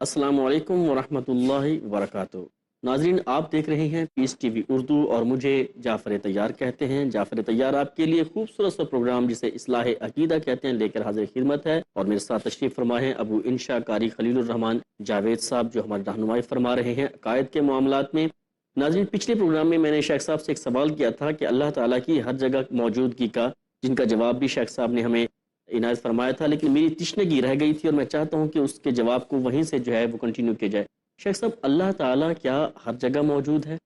السلام علیکم ورحمۃ اللہ وبرکاتہ۔ ناظرین، آپ دیکھ رہے ہیں پیس ٹی وی اردو اور مجھے جعفر طیار کہتے ہیں۔ جعفر طیار آپ کے لیے خوبصورت سا پروگرام جسے اصلاح عقیدہ کہتے ہیں لے کر حاضر خدمت ہے، اور میرے ساتھ تشریف فرما ہے ابو انشا قاری خلیل الرحمان جاوید صاحب، جو ہماری رہنمائی فرما رہے ہیں عقائد کے معاملات میں۔ ناظرین، پچھلے پروگرام میں نے شیخ صاحب سے ایک سوال کیا تھا کہ اللہ تعالیٰ کی ہر جگہ موجودگی کا، جن کا جواب بھی شیخ صاحب نے ہمیں عنایت فرمایا تھا، لیکن میری تشنگی رہ گئی تھی اور میں چاہتا ہوں کہ اس کے جواب کو وہیں سے جو ہے وہ کنٹینیو کیا جائے۔ شیخ صاحب، اللہ تعالیٰ کیا ہر جگہ موجود ہے؟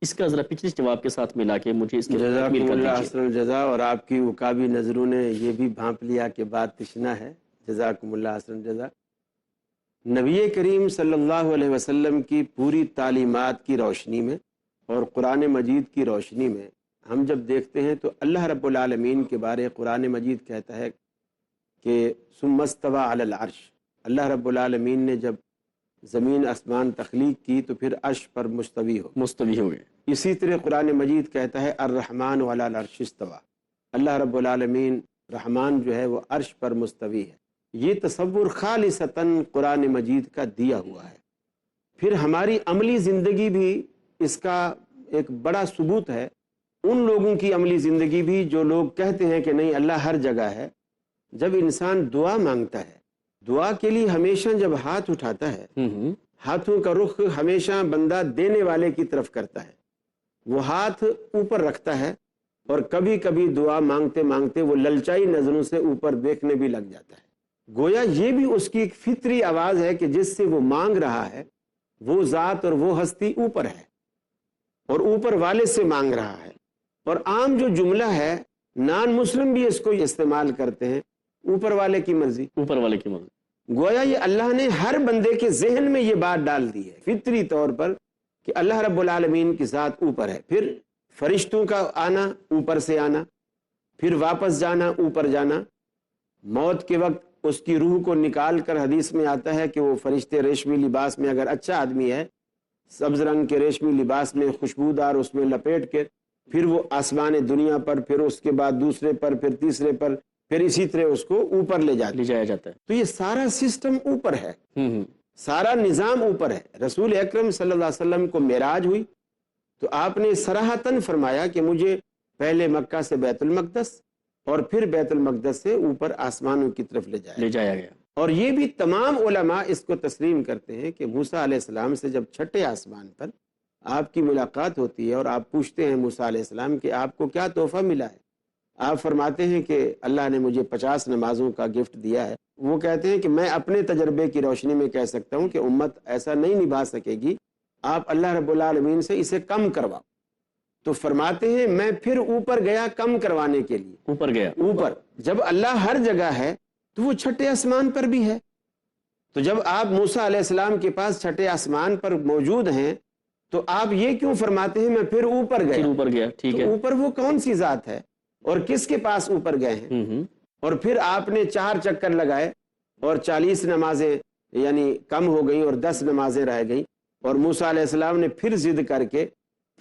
اس کا ذرا پچھلے جواب کے ساتھ ملا کے مجھے اس کے جزاکم اللہ حسن الجزا، اور آپ کی عقابی نظروں نے یہ بھی بھانپ لیا کہ بات تشنا ہے۔ جزاکم اللہ حسن الجزا۔ نبی کریم صلی اللہ علیہ وسلم کی پوری تعلیمات کی روشنی میں اور قرآن مجید کی روشنی میں ہم جب دیکھتے ہیں تو اللہ رب العالمین کے بارے قرآن مجید کہتا ہے کہ ثم استوى علی العرش، اللہ رب العالمین نے جب زمین آسمان تخلیق کی تو پھر عرش پر مستوی ہو گئے۔ اسی طرح قرآن مجید کہتا ہے الرحمن علی العرش استوى، اللہ رب العالمین رحمان جو ہے وہ عرش پر مستوی ہے۔ یہ تصور خالصتاً قرآن مجید کا دیا ہوا ہے۔ پھر ہماری عملی زندگی بھی اس کا ایک بڑا ثبوت ہے، ان لوگوں کی عملی زندگی بھی جو لوگ کہتے ہیں کہ نہیں اللہ ہر جگہ ہے۔ جب انسان دعا مانگتا ہے، دعا کے لیے ہمیشہ جب ہاتھ اٹھاتا ہے، ہاتھوں کا رخ ہمیشہ بندہ دینے والے کی طرف کرتا ہے، وہ ہاتھ اوپر رکھتا ہے، اور کبھی کبھی دعا مانگتے مانگتے وہ للچائی نظروں سے اوپر دیکھنے بھی لگ جاتا ہے۔ گویا یہ بھی اس کی ایک فطری آواز ہے کہ جس سے وہ مانگ رہا ہے وہ ذات اور وہ ہستی اوپر ہے، اور اوپر والے سے مانگ رہا ہے۔ اور عام جو جملہ ہے، نان مسلم بھی اس کو استعمال کرتے ہیں، اوپر والے کی مرضی، اوپر والے کی مرضی۔ گویا یہ اللہ نے ہر بندے کے ذہن میں یہ بات ڈال دی ہے فطری طور پر کہ اللہ رب العالمین کی ذات اوپر ہے۔ پھر فرشتوں کا آنا، اوپر سے آنا، پھر واپس جانا، اوپر جانا، موت کے وقت اس کی روح کو نکال کر حدیث میں آتا ہے کہ وہ فرشتے ریشمی لباس میں، اگر اچھا آدمی ہے سبز رنگ کے ریشمی لباس میں خوشبودار اس میں لپیٹ کے، پھر وہ آسمان دنیا پر، پھر اس کے بعد دوسرے پر، پھر تیسرے پر، پھر اسی طرح اس کو اوپر لے جایا جاتا ہے۔ تو یہ سارا سسٹم اوپر ہے، سارا نظام اوپر ہے۔ رسول اکرم صلی اللہ علیہ وسلم کو معراج ہوئی تو آپ نے صراحتاً فرمایا کہ مجھے پہلے مکہ سے بیت المقدس اور پھر بیت المقدس سے اوپر آسمانوں کی طرف لے جایا گیا۔ اور یہ بھی تمام علماء اس کو تسلیم کرتے ہیں کہ موسیٰ علیہ السلام سے جب چھٹے آسمان پر آپ کی ملاقات ہوتی ہے اور آپ پوچھتے ہیں موسیٰ علیہ السلام کہ آپ کو کیا تحفہ ملا ہے، آپ فرماتے ہیں کہ اللہ نے مجھے 50 نمازوں کا گفٹ دیا ہے۔ وہ کہتے ہیں کہ میں اپنے تجربے کی روشنی میں کہہ سکتا ہوں کہ امت ایسا نہیں نبھا سکے گی، آپ اللہ رب العالمین سے اسے کم کرواؤ۔ تو فرماتے ہیں میں پھر اوپر گیا کم کروانے کے لیے، اوپر جب اللہ ہر جگہ ہے تو وہ چھٹے آسمان پر بھی ہے۔ تو جب آپ موسیٰ علیہ السلام کے پاس چھٹے آسمان پر موجود ہیں تو آپ یہ کیوں فرماتے ہیں میں پھر اوپر گیا؟ ٹھیک ہے، اوپر وہ کون سی ذات ہے اور کس کے پاس اوپر گئے ہیں؟ اور پھر آپ نے 4 چکر لگائے اور 40 نمازیں یعنی کم ہو گئیں اور 10 نمازیں رہ گئیں، اور موسیٰ علیہ السلام نے پھر ضد کر کے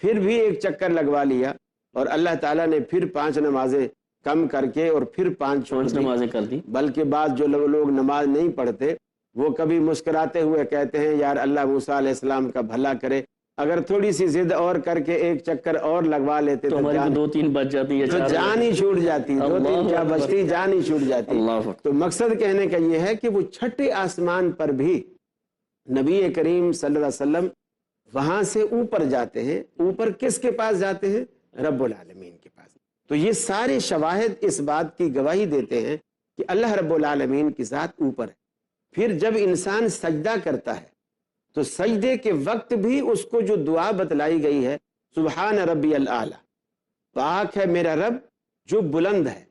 پھر بھی 1 چکر لگوا لیا، اور اللہ تعالیٰ نے پھر 5 نمازیں کم کر کے اور پھر 5 نمازیں کر دی۔ بلکہ بعض جو لوگ نماز نہیں پڑھتے وہ کبھی مسکراتے ہوئے کہتے ہیں یار اللہ موسیٰ علیہ السلام کا بھلا کرے، اگر تھوڑی سی ضد اور کر کے 1 چکر اور لگوا لیتے تو ہماری 2-3 بچ جاتی ہے، تو جان ہی چھوٹ جاتی، 2-3 کیا بچتی، جان ہی چھوٹ جاتی۔ تو مقصد کہنے کا یہ ہے کہ وہ چھٹے آسمان پر بھی نبی کریم صلی اللہ علیہ وسلم وہاں سے اوپر جاتے ہیں۔ اوپر کس کے پاس جاتے ہیں؟ رب العالمین کے پاس۔ تو یہ سارے شواہد اس بات کی گواہی دیتے ہیں کہ اللہ رب العالمین کی ذات اوپر ہے۔ پھر جب انسان سجدہ کرتا ہے تو سجدے کے وقت بھی اس کو جو دعا بتلائی گئی ہے سبحان ربی الاعلی، پاک ہے میرا رب جو بلند ہے،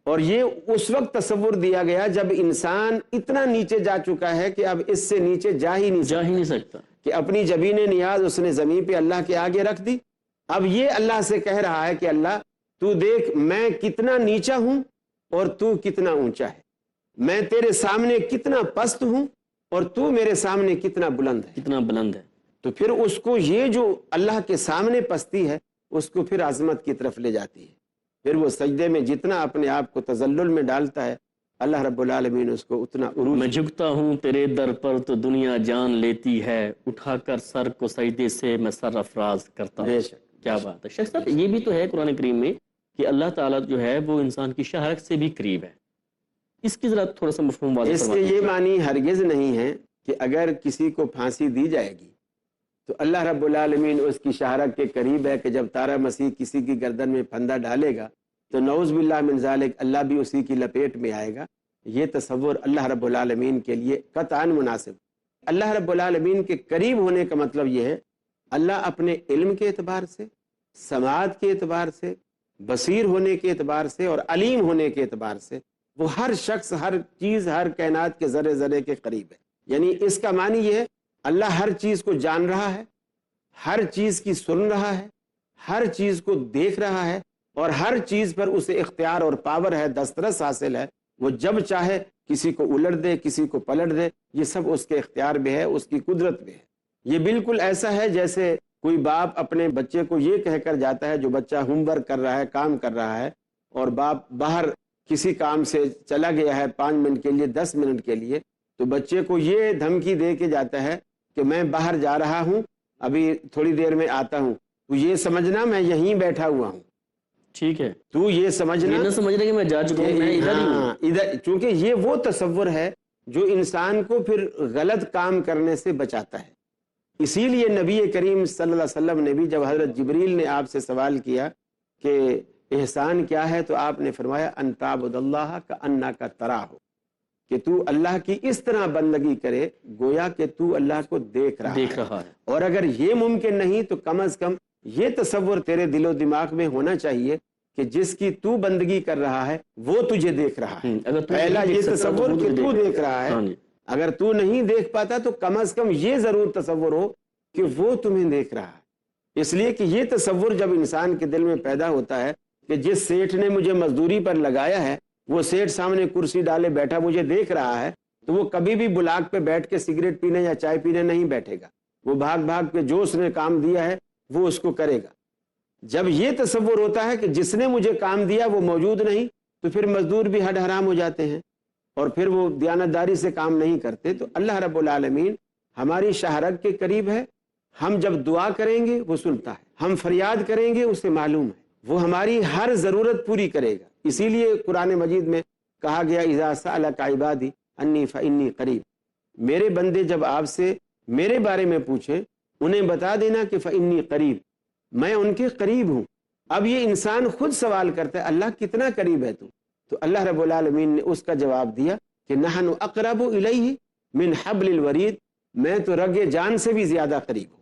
اور یہ اس وقت تصور دیا گیا جب انسان اتنا نیچے جا چکا ہے کہ اب اس سے نیچے جا ہی نہیں سکتا، کہ اپنی جبین نیاز اس نے زمین پہ اللہ کے آگے رکھ دی۔ اب یہ اللہ سے کہہ رہا ہے کہ اللہ تو دیکھ میں کتنا نیچا ہوں اور تو کتنا اونچا ہے، میں تیرے سامنے کتنا پست ہوں اور تو میرے سامنے کتنا بلند ہے۔ تو پھر اس کو یہ جو اللہ کے سامنے پستی ہے اس کو پھر عظمت کی طرف لے جاتی ہے۔ پھر وہ سجدے میں جتنا اپنے آپ کو تذلل میں ڈالتا ہے اللہ رب العالمین اس کو اتنا عروج. میں جھکتا ہوں تیرے در پر تو دنیا جان لیتی ہے، اٹھا کر سر کو سجدے سے میں سر افراز کرتا ہوں. بے شک. کیا بات ہے شیخ صاحب، یہ بھی تو ہے قرآن کریم میں کہ اللہ تعالیٰ جو ہے وہ انسان کی شہرت سے بھی قریب ہے. اس کی ذرا تھوڑا سا مفہوم واضح اس کے فرمائیے. یہ معنی ہرگز نہیں ہے کہ اگر کسی کو پھانسی دی جائے گی تو اللہ رب العالمین اس کی شہرت کے قریب ہے کہ جب تارا مسیح کسی کی گردن میں پھندا ڈالے گا تو نعوذ باللہ من ذالک اللہ بھی اسی کی لپیٹ میں آئے گا. یہ تصور اللہ رب العالمین کے لیے قطعاً مناسب. اللہ رب العالمین کے قریب ہونے کا مطلب یہ ہے اللہ اپنے علم کے اعتبار سے، سماعت کے اعتبار سے، بصیر ہونے کے اعتبار سے اور علیم ہونے کے اعتبار سے وہ ہر شخص، ہر چیز، ہر کائنات کے ذرے ذرے کے قریب ہے. یعنی اس کا معنی یہ ہے اللہ ہر چیز کو جان رہا ہے، ہر چیز کی سن رہا ہے، ہر چیز کو دیکھ رہا ہے اور ہر چیز پر اسے اختیار اور پاور ہے، دسترس حاصل ہے. وہ جب چاہے کسی کو الٹ دے، کسی کو پلٹ دے، یہ سب اس کے اختیار میں ہے، اس کی قدرت میں ہے. یہ بالکل ایسا ہے جیسے کوئی باپ اپنے بچے کو یہ کہہ کر جاتا ہے، جو بچہ ہوم ورک کر رہا ہے، کام کر رہا ہے، اور باپ باہر کسی کام سے چلا گیا ہے 5 منٹ کے لیے، 10 منٹ کے لیے، تو بچے کو یہ دھمکی دے کے جاتا ہے کہ میں باہر جا رہا ہوں، ابھی تھوڑی دیر میں آتا ہوں، تو یہ سمجھنا میں یہیں بیٹھا ہوا ہوں. ٹھیک ہے، تو یہ سمجھنا، یہ نہ سمجھ رہے کہ میں جا چکا ہوں، میں ادھر ہی ہوں. ادھر، چونکہ یہ وہ تصور ہے جو انسان کو پھر غلط کام کرنے سے بچاتا ہے. اسی لیے نبی کریم صلی اللہ علیہ وسلم نے بھی جب حضرت جبریل نے آپ سے سوال کیا کہ احسان کیا ہے تو آپ نے فرمایا ان تعبد اللہ کأنک تراہ، کہ تو اللہ کی اس طرح بندگی کرے گویا کہ تو اللہ کو دیکھ رہا ہے. اور اگر یہ ممکن نہیں تو کم از کم یہ تصور تیرے دل و دماغ میں ہونا چاہیے کہ جس کی تو بندگی کر رہا ہے وہ تجھے دیکھ رہا ہے. پہلا یہ تصور کہ تو دیکھ رہا ہے، اگر تو نہیں دیکھ پاتا تو کم از کم یہ ضرور تصور ہو کہ وہ تمہیں دیکھ رہا ہے. اس لیے کہ یہ تصور جب انسان کے دل میں پیدا ہوتا ہے کہ جس سیٹھ نے مجھے مزدوری پر لگایا ہے وہ سیٹھ سامنے کرسی ڈالے بیٹھا مجھے دیکھ رہا ہے، تو وہ کبھی بھی بلاک پہ بیٹھ کے سگریٹ پینے یا چائے پینے نہیں بیٹھے گا. وہ بھاگ بھاگ کے جو اس نے کام دیا ہے وہ اس کو کرے گا. جب یہ تصور ہوتا ہے کہ جس نے مجھے کام دیا وہ موجود نہیں، تو پھر مزدور بھی ہڈ حرام ہو جاتے ہیں اور پھر وہ دیانتداری سے کام نہیں کرتے. تو اللہ رب العالمین ہماری شہرت کے قریب ہے. ہم جب دعا کریں گے وہ سنتا ہے، ہم فریاد کریں گے اسے معلوم ہے، وہ ہماری ہر ضرورت پوری کرے گا. اسی لیے قرآن مجید میں کہا گیا اذا سألک عبادی انی فانی قریب، میرے بندے جب آپ سے میرے بارے میں پوچھیں انہیں بتا دینا کہ فانی قریب، میں ان کے قریب ہوں. اب یہ انسان خود سوال کرتا ہے اللہ کتنا قریب ہے تو اللہ رب العالمین نے اس کا جواب دیا کہ نحن اقرب الیہ من حبل الورید، میں تو رگ جان سے بھی زیادہ قریب ہوں.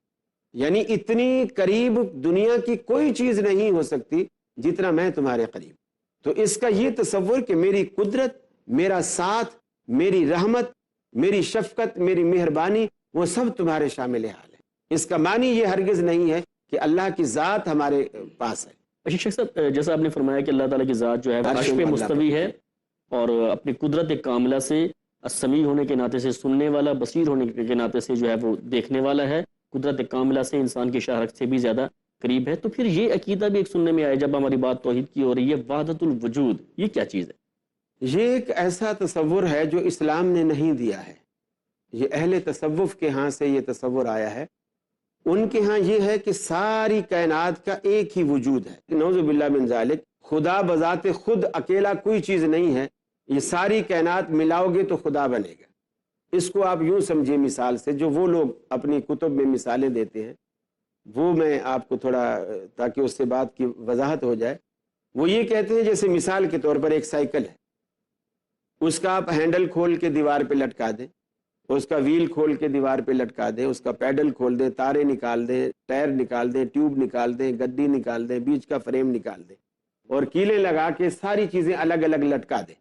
یعنی اتنی قریب دنیا کی کوئی چیز نہیں ہو سکتی جتنا میں تمہارے قریب. تو اس کا یہ تصور کہ میری قدرت، میرا ساتھ، میری رحمت، میری شفقت، میری مہربانی وہ سب تمہارے شامل حال ہے. اس کا معنی یہ ہرگز نہیں ہے کہ اللہ کی ذات ہمارے پاس ہے. شیخ صاحب، جیسا آپ نے فرمایا کہ اللہ تعالیٰ کی ذات جو ہے عرش پہ مستوی ہے اور اپنی قدرت کاملہ سے، السمیع ہونے کے ناطے سے سننے والا، بصیر ہونے کے ناطے سے جو ہے وہ دیکھنے والا ہے، قدرت کاملہ سے انسان کی شہرت سے بھی زیادہ قریب ہے. تو پھر یہ عقیدہ بھی ایک سننے میں آیا جب ہماری بات توحید کی ہو رہی ہے، وحدت الوجود، یہ کیا چیز ہے؟ یہ ایک ایسا تصور ہے جو اسلام نے نہیں دیا ہے. یہ اہل تصوف کے ہاں سے یہ تصور آیا ہے. ان کے ہاں یہ ہے کہ ساری کائنات کا ایک ہی وجود ہے. نعوذ باللہ من ذالک، خدا بذات خود اکیلا کوئی چیز نہیں ہے، یہ ساری کائنات ملاؤ گے تو خدا بنے گا. اس کو آپ یوں سمجھے مثال سے، جو وہ لوگ اپنی کتب میں مثالیں دیتے ہیں وہ میں آپ کو تھوڑا تاکہ اس سے بات کی وضاحت ہو جائے. وہ یہ کہتے ہیں جیسے مثال کے طور پر ایک سائیکل ہے، اس کا آپ ہینڈل کھول کے دیوار پہ لٹکا دیں، اس کا ویل کھول کے دیوار پہ لٹکا دیں، اس کا پیڈل کھول دیں، تارے نکال دیں، ٹائر نکال دیں، ٹیوب نکال دیں، گڈی نکال دیں، بیچ کا فریم نکال دیں اور کیلیں لگا کے ساری چیزیں الگ الگ لٹکا دیں،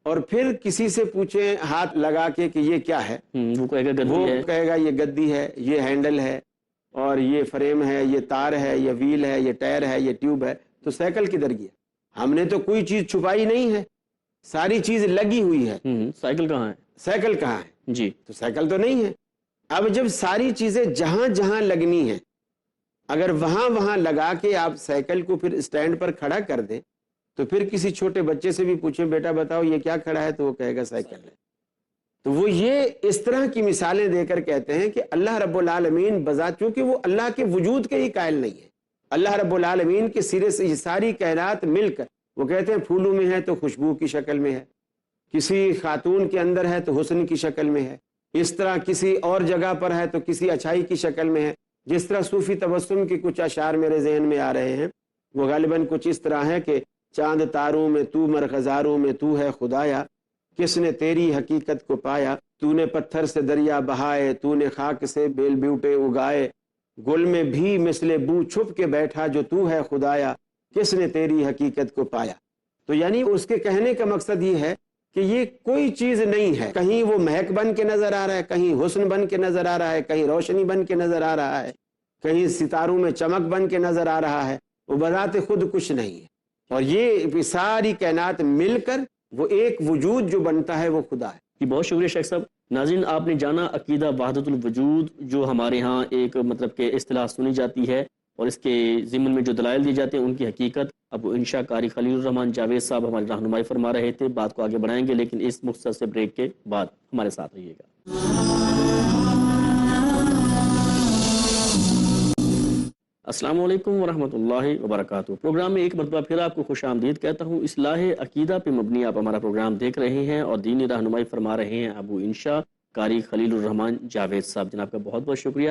اور پھر کسی سے پوچھیں ہاتھ لگا کے کہ یہ کیا ہے، وہ کہے گا یہ گدی ہے، یہ ہینڈل ہے، اور یہ فریم ہے، یہ تار ہے، یہ ویل ہے، یہ ٹائر ہے، یہ ٹیوب ہے. تو سائیکل کدھر گیا؟ ہم نے تو کوئی چیز چھپائی نہیں ہے، ساری چیز لگی ہوئی ہے. سائیکل کہاں ہے؟ سائیکل کہاں ہے جی؟ تو سائیکل تو نہیں ہے. اب جب ساری چیزیں جہاں جہاں لگنی ہیں اگر وہاں وہاں لگا کے آپ سائیکل کو پھر اسٹینڈ پر کھڑا کر دیں تو پھر کسی چھوٹے بچے سے بھی پوچھیں بیٹا بتاؤ یہ کیا کھڑا ہے، تو وہ کہے گا سائیکل ہے۔ تو وہ یہ اس طرح کی مثالیں دے کر کہتے ہیں کہ اللہ رب العالمین بذات، چونکہ وہ اللہ کے وجود کے ہی قائل نہیں ہے، اللہ رب العالمین کے سرے سے یہ ساری کائنات مل کر، وہ کہتے ہیں پھولوں میں ہے تو خوشبو کی شکل میں ہے، کسی خاتون کے اندر ہے تو حسن کی شکل میں ہے، اس طرح کسی اور جگہ پر ہے تو کسی اچھائی کی شکل میں ہے۔ جس طرح صوفی تبسم کے کچھ اشعار میرے ذہن میں آ رہے ہیں، وہ غالباً کچھ اس طرح ہے کہ چاند تاروں میں تو، مرغزاروں میں تو ہے خدایا، کس نے تیری حقیقت کو پایا، تو نے پتھر سے دریا بہائے، تو نے خاک سے بیل بیوٹے اگائے، گل میں بھی مثل بو چھپ کے بیٹھا جو تو ہے خدایا، کس نے تیری حقیقت کو پایا۔ تو یعنی اس کے کہنے کا مقصد یہ ہے کہ یہ کوئی چیز نہیں ہے، کہیں وہ مہک بن کے نظر آ رہا ہے، کہیں حسن بن کے نظر آ رہا ہے، کہیں روشنی بن کے نظر آ رہا ہے، کہیں ستاروں میں چمک بن کے نظر آ رہا ہے، وہ بذات خود کچھ نہیں ہے۔ اور یہ ساری کائنات مل کر وہ ایک وجود جو بنتا ہے وہ خدا ہے۔ جی بہت شکریہ شیخ صاحب۔ ناظرین آپ نے جانا عقیدہ وحدت الوجود، جو ہمارے ہاں ایک مطلب کہ اصطلاح سنی جاتی ہے اور اس کے ضمن میں جو دلائل دی جاتے ہیں ان کی حقیقت اب انشاء قاری خلیل الرحمان جاوید صاحب ہماری رہنمائی فرما رہے تھے۔ بات کو آگے بڑھائیں گے لیکن اس مختصر سے بریک کے بعد ہمارے ساتھ رہیے گا۔ السلام علیکم ورحمۃ اللہ وبرکاتہ۔ پروگرام میں ایک مرتبہ پھر آپ کو خوش آمدید کہتا ہوں۔ اصلاح عقیدہ پہ مبنی آپ ہمارا پروگرام دیکھ رہے ہیں اور دینی رہنمائی فرما رہے ہیں ابو انشاء قاری خلیل الرحمان جاوید صاحب، جناب کا بہت بہت شکریہ۔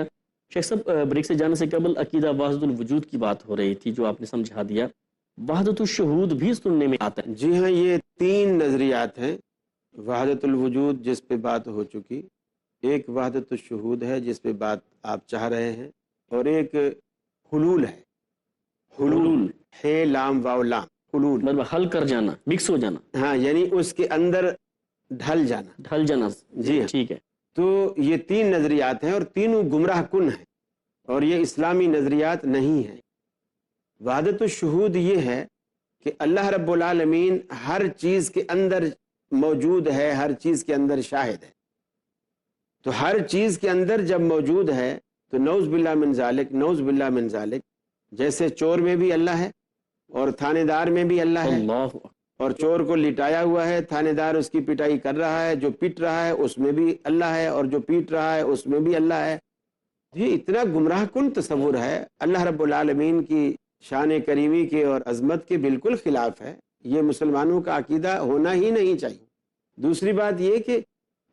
شیخ صاحب بریک سے جانے سے قبل عقیدہ وحدت الوجود کی بات ہو رہی تھی جو آپ نے سمجھا دیا، وحدت الشہود بھی سننے میں آتا ہے۔ جی ہاں، یہ تین نظریات ہیں۔ وحدت الوجود جس پہ بات ہو چکی، ایک وحدت الشہود ہے جس پہ بات آپ چاہ رہے ہیں، اور ایک حلول ہے۔ حلول ہے لام واو لام، حلول مطلب حل کر جانا، مکس ہو جانا، ہاں، یعنی اس کے اندر ڈھل جانا۔ ڈھل جانا، جی ہاں، ٹھیک ہے۔ تو یہ تین نظریات ہیں اور تینوں گمراہ کن ہیں، اور یہ اسلامی نظریات نہیں ہیں۔ وحدت الشہود یہ ہے کہ اللہ رب العالمین ہر چیز کے اندر موجود ہے، ہر چیز کے اندر شاہد ہے۔ تو ہر چیز کے اندر جب موجود ہے تو نعوذ باللہ من ذالک، نعوذ باللہ من ذالک، جیسے چور میں بھی اللہ ہے اور تھانے دار میں بھی اللہ ہے، اللہ اور چور کو لٹایا ہوا ہے، تھانے دار اس کی پٹائی کر رہا ہے، جو پیٹ رہا ہے اس میں بھی اللہ ہے، اور جو پیٹ رہا ہے اس میں بھی اللہ ہے۔ یہ اتنا گمراہ کن تصور ہے، اللہ رب العالمین کی شان کریمی کے اور عظمت کے بالکل خلاف ہے۔ یہ مسلمانوں کا عقیدہ ہونا ہی نہیں چاہیے۔ دوسری بات یہ کہ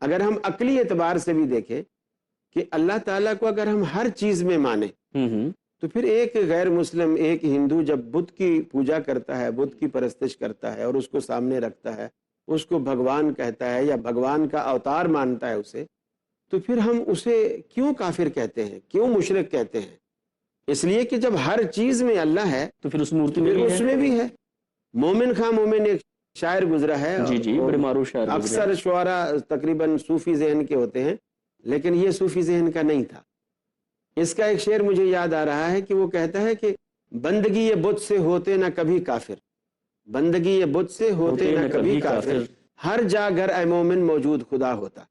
اگر ہم عقلی اعتبار سے بھی دیکھیں کہ اللہ تعالیٰ کو اگر ہم ہر چیز میں مانیں تو پھر ایک غیر مسلم، ایک ہندو جب بت کی پوجا کرتا ہے، بت کی پرستش کرتا ہے اور اس کو سامنے رکھتا ہے، اس کو بھگوان کہتا ہے یا بھگوان کا اوتار مانتا ہے اسے، تو پھر ہم اسے کیوں کافر کہتے ہیں، کیوں مشرک کہتے ہیں؟ اس لیے کہ جب ہر چیز میں اللہ ہے تو پھر اس مورتی پھر میں اس میں بھی ہے۔ مومن خاں مومن ایک شاعر گزرا ہے، جی بڑے معروف شاعر گزرے ہیں۔ اکثر شعراء تقریباً صوفی ذہن کے ہوتے ہیں، لیکن یہ صوفی ذہن کا نہیں تھا۔ اس کا ایک شعر مجھے یاد آ رہا ہے کہ وہ کہتا ہے کہ بندگی یہ بت سے ہوتے نہ کبھی کافر، بندگی یہ بت سے ہوتے نہ کبھی کافر، ہر جا گر اے مومن موجود خدا ہوتا۔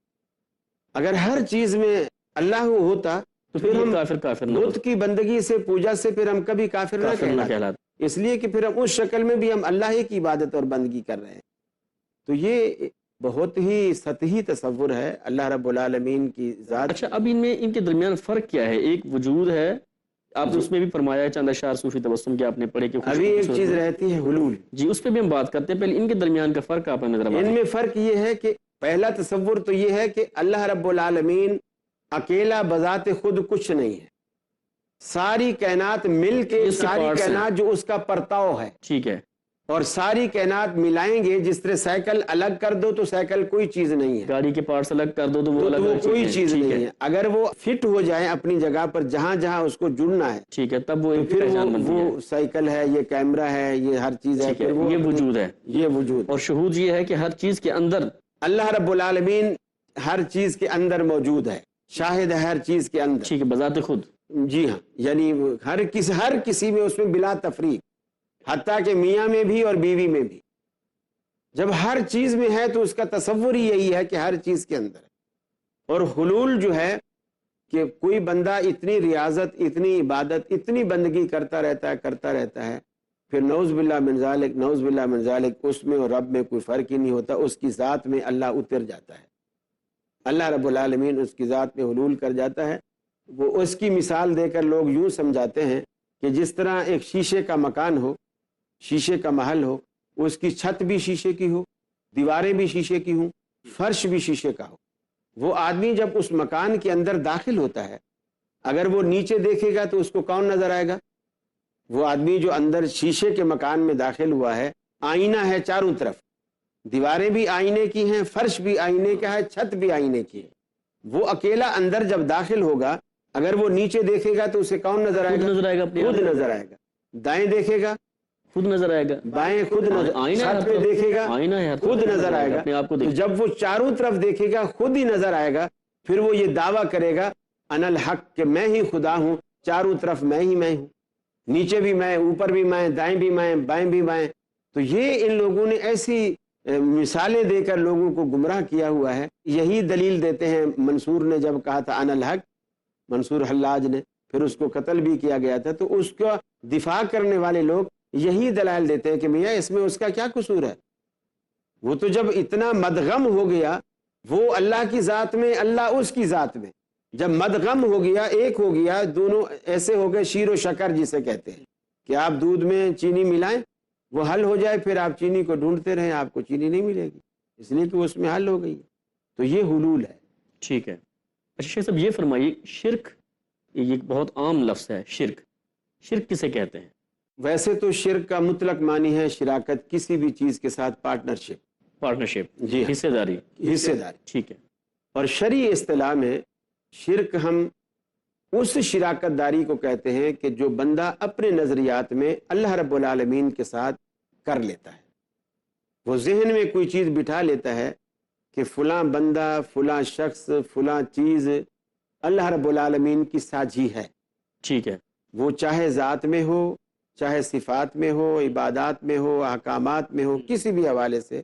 اگر ہر چیز میں اللہ ہوتا تو پھر ہم کافر نہ بت کی بندگی سے، پوجا سے پھر ہم کبھی کافر نہ کہلاتے، اس لیے کہ پھر ہم اس شکل میں بھی ہم اللہ ہی کی عبادت اور بندگی کر رہے ہیں۔ تو یہ بہت ہی سطحی تصور ہے اللہ رب العالمین کی ذات۔ اچھا، اب ان کے درمیان فرق کیا ہے؟ ایک وجود ہے، آپ نے اس میں بھی فرمایا چند اشعار صوفی تبسم کے آپ نے پڑھے کہ ابھی ایک چیز رہتی ہے حلول، جی اس پہ بھی ہم بات کرتے ہیں، پہلے ان کے درمیان کا فرق آپ نے ذرا ان میں فرق یہ ہے کہ پہلا تصور تو یہ ہے کہ اللہ رب العالمین اکیلا بذات خود کچھ نہیں ہے، ساری کائنات مل کے، ساری کائنات جو اس کا پرتاؤ ہے، ٹھیک ہے، اور ساری کائنات ملائیں گے، جس طرح سائیکل الگ کر دو تو سائیکل کوئی چیز نہیں ہے، گاڑی کے پارٹس الگ کر دو تو وہ کوئی چیز نہیں ہے۔ اگر وہ فٹ ہو جائیں اپنی جگہ پر جہاں جہاں اس کو جڑنا ہے، ٹھیک ہے، تب وہ پھر وہ سائیکل ہے، یہ کیمرہ ہے، یہ ہر چیز ہے، پھر وہ یہ وجود ہے، یہ وجود۔ اور شہود یہ ہے کہ ہر چیز کے اندر اللہ رب العالمین ہر چیز کے اندر موجود ہے، شاہد ہے ہر چیز کے اندر، ٹھیک ہے، بذات خود۔ جی ہاں، یعنی ہر کسی میں اس میں بلا تفریق، حتیٰ کہ میاں میں بھی اور بیوی میں بھی، جب ہر چیز میں ہے تو اس کا تصور ہی یہی ہے کہ ہر چیز کے اندر ہے۔ اور حلول جو ہے کہ کوئی بندہ اتنی ریاضت، اتنی عبادت، اتنی بندگی کرتا رہتا ہے پھر نعوذ باللہ من ذالک نعوذ باللہ من ذالک، اس میں اور رب میں کوئی فرق ہی نہیں ہوتا، اس کی ذات میں اللہ اتر جاتا ہے، اللہ رب العالمین اس کی ذات میں حلول کر جاتا ہے۔ وہ اس کی مثال دے کر لوگ یوں سمجھاتے ہیں کہ جس طرح ایک شیشے کا مکان ہو، شیشے کا محل ہو، اس کی چھت بھی شیشے کی ہو، دیواریں بھی شیشے کی ہوں، فرش بھی شیشے کا ہو، وہ آدمی جب اس مکان کے اندر داخل ہوتا ہے، اگر وہ نیچے دیکھے گا تو اس کو کون نظر آئے گا؟ وہ آدمی جو اندر شیشے کے مکان میں داخل ہوا ہے، آئینہ ہے چاروں طرف، دیواریں بھی آئینے کی ہیں، فرش بھی آئینے کا ہے، چھت بھی آئینے کی ہے، وہ اکیلا اندر جب داخل ہوگا، اگر وہ نیچے دیکھے گا تو اسے کون نظر آئے گا؟ خود نظر آئے گا، خود نظر آئے گا۔ دائیں دیکھے گا، خود نظر آئے گا، بائیں خود نظر، چھت پہ دیکھے گا، آئینہ ہے، خود نظر آئے گا، اپنے آپ کو تو جب وہ چاروں طرف دیکھے گا خود ہی نظر آئے گا، پھر وہ یہ دعویٰ کرے گا انا الحق، کہ میں ہی خدا ہوں، چاروں طرف میں ہی میں ہوں، نیچے بھی میں، اوپر بھی میں، دائیں بھی میں، بائیں بھی میں۔ تو یہ ان لوگوں نے ایسی مثالیں دے کر لوگوں کو گمراہ کیا ہوا ہے۔ یہی دلیل دیتے ہیں منصور نے جب کہا تھا انا الحق، منصور حلاج نے، پھر اس کو قتل بھی کیا گیا تھا، تو اس کا دفاع کرنے والے لوگ یہی دلائل دیتے ہیں کہ میاں اس میں اس کا کیا قصور ہے؟ وہ تو جب اتنا مدغم ہو گیا، وہ اللہ کی ذات میں، اللہ اس کی ذات میں، جب مدغم ہو گیا، ایک ہو گیا، دونوں ایسے ہو گئے شیر و شکر جسے کہتے ہیں کہ آپ دودھ میں چینی ملائیں وہ حل ہو جائے، پھر آپ چینی کو ڈھونڈتے رہیں، آپ کو چینی نہیں ملے گی، اس لیے کہ اس میں حل ہو گئی ہے۔ تو یہ حلول ہے۔ ٹھیک ہے۔ اچھا شیخ صاحب یہ فرمائیے، شرک یہ ایک بہت عام لفظ ہے، شرک، شرک کسے کہتے ہیں؟ ویسے تو شرک کا مطلق معنی ہے شراکت، کسی بھی چیز کے ساتھ پارٹنرشپ، پارٹنرشپ، جی، حصے داری، حصے داری۔ ٹھیک ہے۔ اور شرعی اصطلاح میں شرک ہم اس شراکت داری کو کہتے ہیں کہ جو بندہ اپنے نظریات میں اللہ رب العالمین کے ساتھ کر لیتا ہے، وہ ذہن میں کوئی چیز بٹھا لیتا ہے کہ فلاں بندہ، فلاں شخص، فلاں چیز اللہ رب العالمین کی ساجھی ہے۔ ٹھیک ہے۔ وہ چاہے ذات میں ہو، چاہے صفات میں ہو، عبادات میں ہو، احکامات میں ہو، کسی بھی حوالے سے،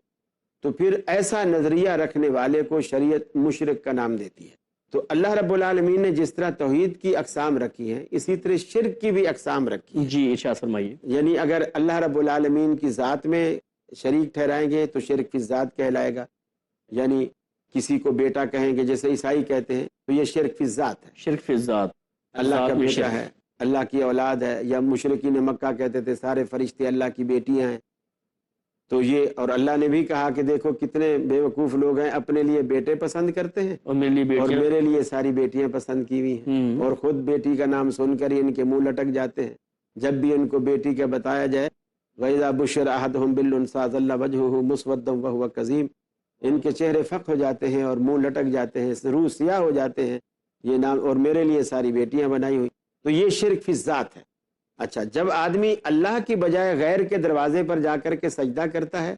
تو پھر ایسا نظریہ رکھنے والے کو شریعت مشرک کا نام دیتی ہے۔ تو اللہ رب العالمین نے جس طرح توحید کی اقسام رکھی ہیں، اسی طرح شرک کی بھی اقسام رکھی ہیں۔ جی ارشاد فرمائیے۔ یعنی اگر اللہ رب العالمین کی ذات میں شریک ٹھہرائیں گے تو شرک فی ذات کہلائے گا، یعنی کسی کو بیٹا کہیں گے جیسے عیسائی کہتے ہیں تو یہ شرک فی ذات ہے، شرک فی ذات، اللہ کا بیٹا ہے، اللہ کی اولاد ہے، یا مشرکین مکہ کہتے تھے سارے فرشتے اللہ کی بیٹیاں ہیں۔ تو یہ، اور اللہ نے بھی کہا کہ دیکھو کتنے بے وقوف لوگ ہیں، اپنے لیے بیٹے پسند کرتے ہیں اور میرے لیے ساری بیٹیاں پسند کی ہوئی ہیں، اور خود بیٹی کا نام سن کر ہی ان کے منہ لٹک جاتے ہیں۔ جب بھی ان کو بیٹی کا بتایا جائے، وَإِذَا بُشِّرَ أَحَدُهُم بِالْأُنثىٰ ظَلَّ وَجْهُهُ مُسْوَدًّا وَهُوَ كَظِيمٌ، ان کے چہرے فق ہو جاتے ہیں اور منہ لٹک جاتے ہیں، روح سیاہ ہو جاتے ہیں، یہ نام، اور میرے لیے ساری بیٹیاں بنائی ہوئی۔ تو یہ شرک فی ذات ہے۔ اچھا، جب آدمی اللہ کی بجائے غیر کے دروازے پر جا کر کے سجدہ کرتا ہے،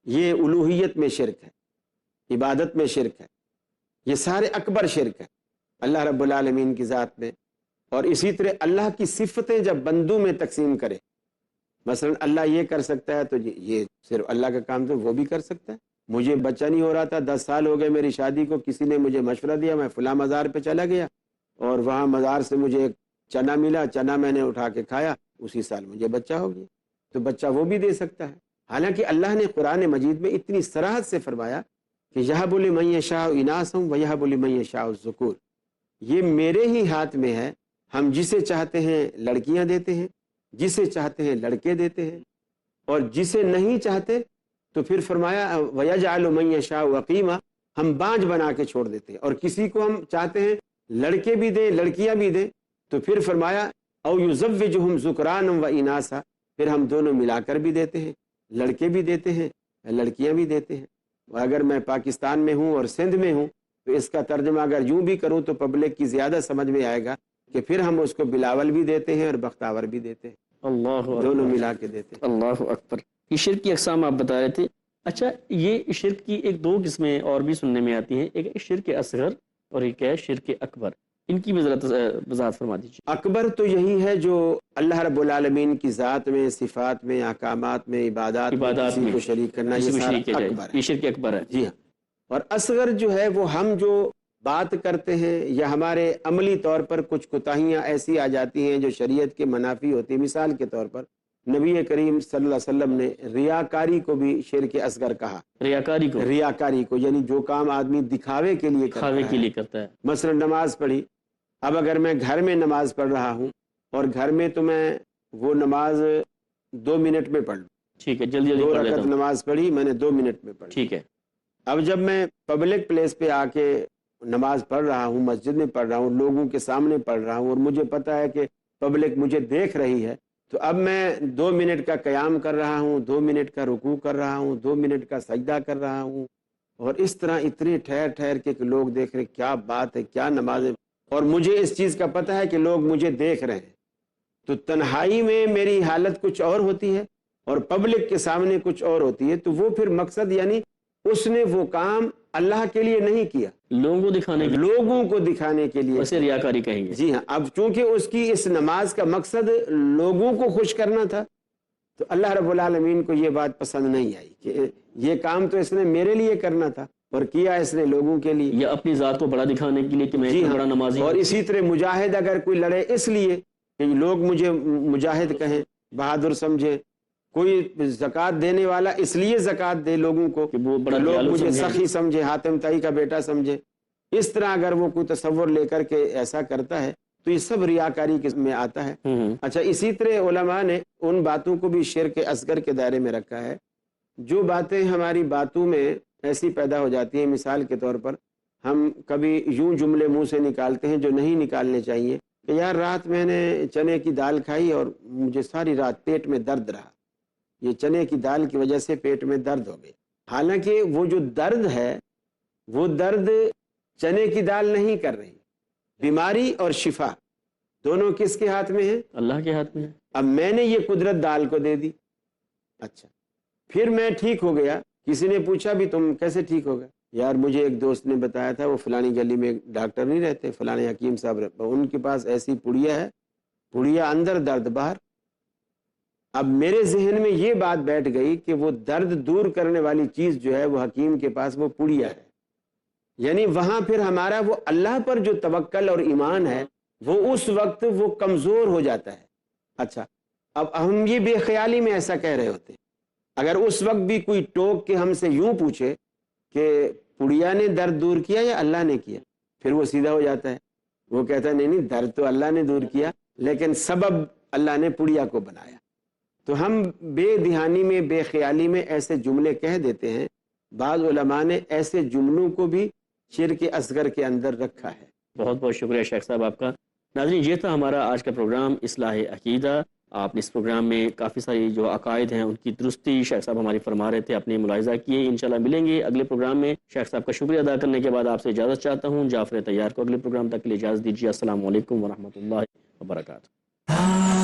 یہ الوہیت میں شرک ہے، عبادت میں شرک ہے، یہ سارے اکبر شرک ہے اللہ رب العالمین کی ذات میں۔ اور اسی طرح اللہ کی صفتیں جب بندوں میں تقسیم کرے، مثلا اللہ یہ کر سکتا ہے تو یہ صرف اللہ کا کام تو وہ بھی کر سکتا ہے۔ مجھے بچہ نہیں ہو رہا تھا، 10 سال ہو گئے میری شادی کو، کسی نے مجھے مشورہ دیا، میں فلاں مزار پہ چلا گیا اور وہاں مزار سے مجھے ایک چنا ملا، چنا میں نے اٹھا کے کھایا، اسی سال مجھے بچہ ہو گیا، تو بچہ وہ بھی دے سکتا ہے۔ حالانکہ اللہ نے قرآن مجید میں اتنی صراحت سے فرمایا کہ یہب لمن یشاء اناثا ویہب لمن یشاء الذکور، یہ میرے ہی ہاتھ میں ہے، ہم جسے چاہتے ہیں لڑکیاں دیتے ہیں، جسے چاہتے ہیں لڑکے دیتے ہیں، اور جسے نہیں چاہتے تو پھر فرمایا ویجعل من یشاء عقیما، ہم بانجھ بنا کے چھوڑ دیتے ہیں، اور کسی کو ہم چاہتے ہیں لڑکے بھی دیں لڑکیاں بھی دیں تو پھر فرمایا او یزوجہم ذکرانا و اناثا، پھر ہم دونوں ملا کر بھی دیتے ہیں، لڑکے بھی دیتے ہیں لڑکیاں بھی دیتے ہیں۔ اگر میں پاکستان میں ہوں اور سندھ میں ہوں تو اس کا ترجمہ اگر یوں بھی کروں تو پبلک کی زیادہ سمجھ میں آئے گا کہ پھر ہم اس کو بلاول بھی دیتے ہیں اور بختاور بھی دیتے ہیں، اللہ دونوں ملا کے دیتے ہیں۔ اللہ اکبر۔ یہ شرک کی اقسام آپ بتا رہے تھے۔ اچھا، یہ شرک کی ایک 2 قسمیں اور بھی سننے میں آتی ہیں، ایک شرک اصغر اور ایک ہے شرک اکبر، ان کی بھی ذرا وضاحت فرما دیجیے۔ اکبر تو یہی ہے جو اللہ رب العالمین کی ذات میں، صفات میں، احکامات میں، عبادات میں کسی کو شریک کرنا، یہ سارا اکبر ہے، یہ شرک اکبر ہے۔ جی ہاں۔ اور اصغر جو ہے وہ ہم جو بات کرتے ہیں یا ہمارے عملی طور پر کچھ کوتاہیاں ایسی آ جاتی ہیں جو شریعت کے منافی ہوتی ہیں، مثال کے طور پر نبی کریم صلی اللہ علیہ وسلم نے ریاکاری کو بھی شرک اصغر کہا. ریاکاری کو یعنی جو کام آدمی دکھاوے کے لیے کرتا ہے. مثلا نماز پڑھی. اب اگر میں گھر میں نماز پڑھ رہا ہوں اور گھر میں تو میں وہ نماز 2 منٹ میں پڑھ لوں. ٹھیک ہے, جلدی 2 رکعت نماز پڑھی میں نے 2 منٹ میں پڑھی. ٹھیک ہے. اب جب میں پبلک پلیس پہ آ کے نماز پڑھ رہا ہوں, مسجد میں پڑھ رہا ہوں, لوگوں کے سامنے پڑھ رہا ہوں اور مجھے پتا ہے کہ پبلک مجھے دیکھ رہی ہے, تو اب میں 2 منٹ کا قیام کر رہا ہوں, 2 منٹ کا رکوع کر رہا ہوں, 2 منٹ کا سجدہ کر رہا ہوں, اور اس طرح اتنے ٹھہر کے کہ لوگ دیکھ رہے کیا بات ہے, کیا نماز ہے, اور مجھے اس چیز کا پتہ ہے کہ لوگ مجھے دیکھ رہے ہیں. تو تنہائی میں میری حالت کچھ اور ہوتی ہے اور پبلک کے سامنے کچھ اور ہوتی ہے. تو وہ پھر مقصد یعنی اس نے وہ کام اللہ کے لیے نہیں کیا, لوگوں کو دکھانے کے لیے, اسے ریاکاری کہیں گے. جی ہاں. اب چونکہ اس کی اس نماز کا مقصد لوگوں کو خوش کرنا تھا, تو اللہ رب العالمین کو یہ بات پسند نہیں آئی کہ یہ کام تو اس نے میرے لیے کرنا تھا اور کیا اس نے لوگوں کے لیے, یا اپنی ذات کو بڑا دکھانے کے لیے کہ میں اتنا بڑا نمازی ہوں. اور اسی طرح مجاہد اگر کوئی لڑے اس لیے کہ لوگ مجھے مجاہد کہیں, بہادر سمجھے, کوئی زکوٰۃ دینے والا اس لیے زکوٰۃ دے لوگوں کو کہ لوگ مجھے سخی سمجھے, حاتم طائی کا بیٹا سمجھے, اس طرح اگر وہ کوئی تصور لے کر کے ایسا کرتا ہے تو یہ سب ریاکاری میں آتا ہے. اچھا, اسی طرح علماء نے ان باتوں کو بھی شرک اصغر کے دائرے میں رکھا ہے جو باتیں ہماری باتوں میں ایسی پیدا ہو جاتی ہیں. مثال کے طور پر ہم کبھی یوں جملے منہ سے نکالتے ہیں جو نہیں نکالنے چاہیے کہ یار رات میں نے چنے کی دال کھائی اور مجھے ساری رات پیٹ میں درد رہا, یہ چنے کی دال کی وجہ سے پیٹ میں درد ہو گئی. حالانکہ وہ جو درد ہے وہ درد چنے کی دال نہیں کر رہی. بیماری اور شفا دونوں کس کے ہاتھ میں ہیں؟ اللہ کے ہاتھ میں. اب میں نے یہ قدرت دال کو دے دی, اچھا پھر میں ٹھیک ہو گیا. کسی نے پوچھا بھی تم کیسے ٹھیک ہو گئے؟ یار مجھے ایک دوست نے بتایا تھا, وہ فلانی گلی میں ڈاکٹر نہیں رہتے, فلانے حکیم صاحب رہتے, ان کے پاس ایسی پڑیا ہے, پڑیا اندر درد باہر. اب میرے ذہن میں یہ بات بیٹھ گئی کہ وہ درد دور کرنے والی چیز جو ہے وہ حکیم کے پاس وہ پڑیا ہے, یعنی وہاں پھر ہمارا وہ اللہ پر جو توکل اور ایمان ہے وہ اس وقت وہ کمزور ہو جاتا ہے. اچھا, اب ہم یہ بے خیالی میں ایسا کہہ رہے ہوتے ہیں, اگر اس وقت بھی کوئی ٹوک کے ہم سے یوں پوچھے کہ پڑیا نے درد دور کیا یا اللہ نے کیا, پھر وہ سیدھا ہو جاتا ہے. وہ کہتا ہے نہیں درد تو اللہ نے دور کیا لیکن سبب اللہ نے پڑیا کو بنایا. تو ہم بے دہانی میں بے خیالی میں ایسے جملے کہہ دیتے ہیں. بعض علماء نے ایسے جملوں کو بھی شرک اصغر کے اندر رکھا ہے. بہت بہت شکریہ شیخ صاحب آپ کا. ناظرین, یہ تھا ہمارا آج کا پروگرام اصلاح عقیدہ. آپ نے اس پروگرام میں کافی ساری جو عقائد ہیں ان کی درستی شیخ صاحب ہماری فرما رہے تھے, اپنے ملاحظہ کیے. انشاءاللہ ملیں گے اگلے پروگرام میں. شیخ صاحب کا شکریہ ادا کرنے کے بعد آپ سے اجازت چاہتا ہوں. جعفر طیار کو اگلے پروگرام تک کے لیے اجازت دیجیے. السلام علیکم ورحمۃ اللہ وبرکاتہ.